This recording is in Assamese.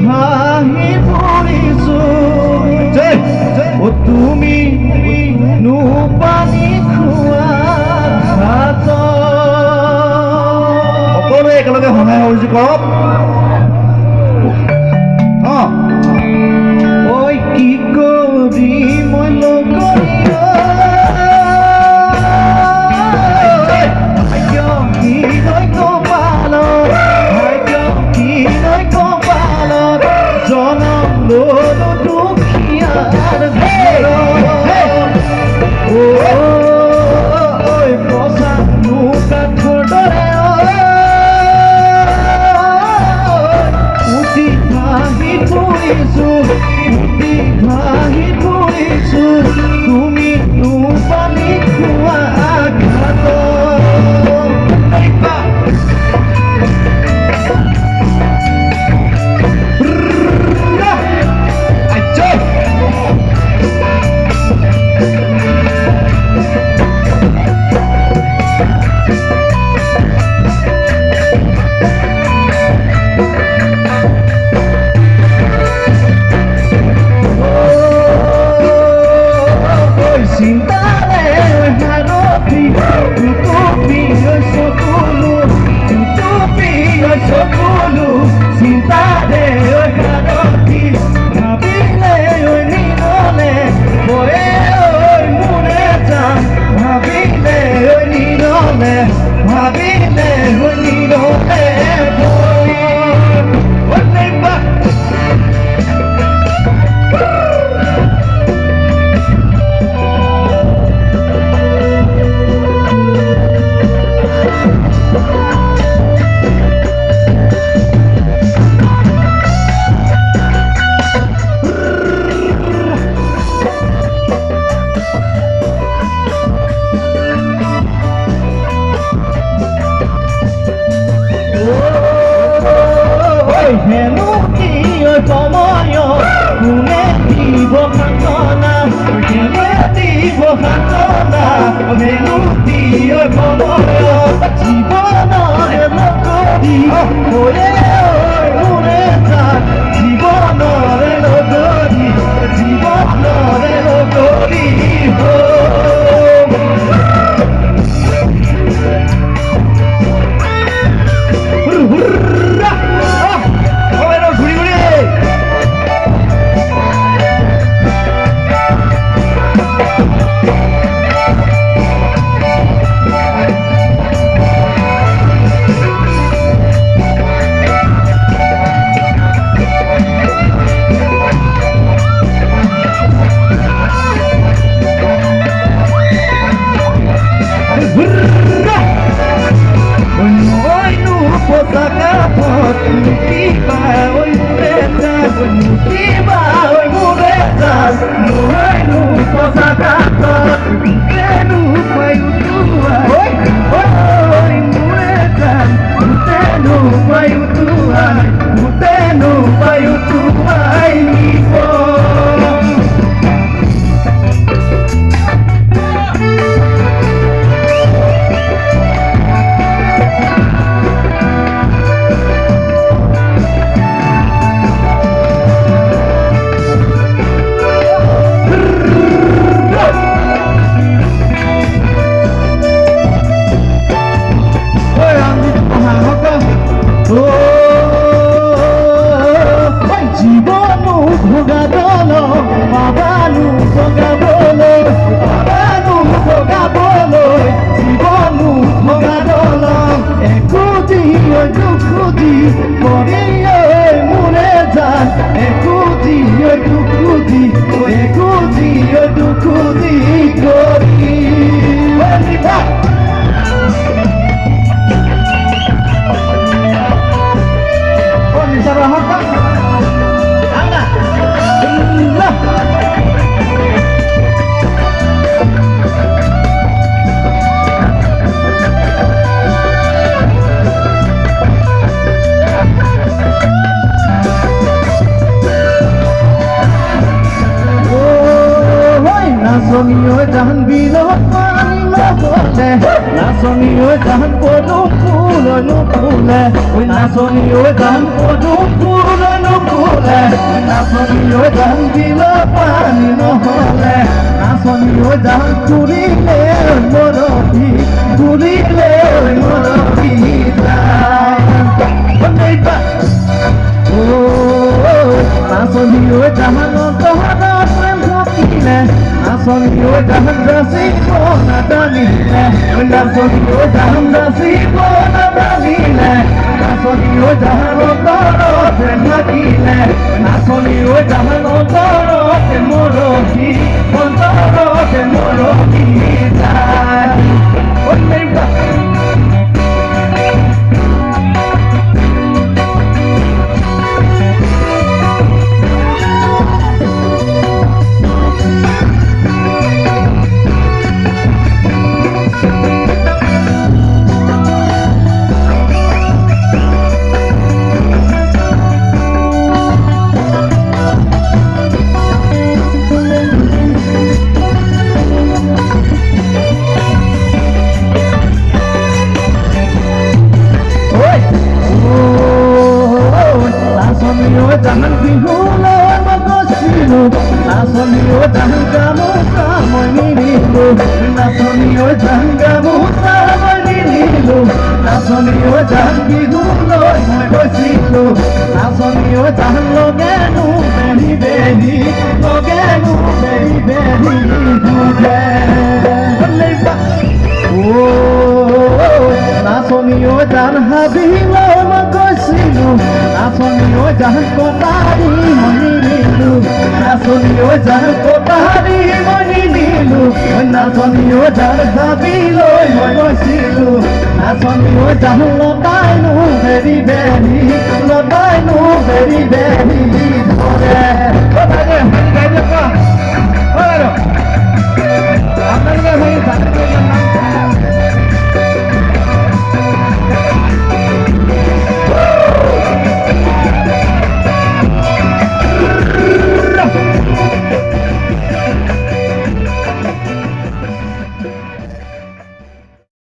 ভাহি পৰিছো ও তুমি পানী খোৱা ঘাট সকলোৱে একেলগে সহায় সহযোগ কৰক ঐ কি কৰি মই তুমি পানী খোৱা ঘাট নাচনী ঐ যাম পদুপুৰ নুপুলে নাচনী ঐ যাম বিল পানী নহলে নাচনী ঐ যাম তুলিলে মৰহি তুলিলে মৰহি নাচনী ঐ জাহান তহত প্ৰেম থাকিলে নাচনী ঐ জাহান যাচিব নাজানিলে নাচনী ঐ জাহান যাচিব নাজানিলে নাচনী ঐ জাহান তহত প্ৰেম থাকিলে নাচনী ঐ জাহান তহত মৰহি অন্তৰত মৰহি যায় জাহান বিহুলৈ মই গৈছিলোঁ নাচনী ঐ জাহান গামোচা মই নিনিলোঁ নাচনী ঐ জাহান গামোচা মই নিনিলোঁ নাচনী ঐ জাহান বিহুলৈ মই গৈছিলোঁ নাচনী ঐ জাহান লগেনো বেৰি বেৰি লগেনো বেৰি বেৰি ঘূৰে নাচনী ঐ জাহান হাবিলৈ মই গৈছিলোঁ নাচনী ঐ জাহান কটাৰী মই নিনিলোঁ নাচনী ঐ জাহান কটাৰী মই নিনিলোঁ নাচনী ঐ জাহান হাবিলৈ মই গৈছিলোঁ নাচনী ঐ জাহান লতাইনো বেৰি বেৰি লতাইনো বেৰি বেৰি ধৰে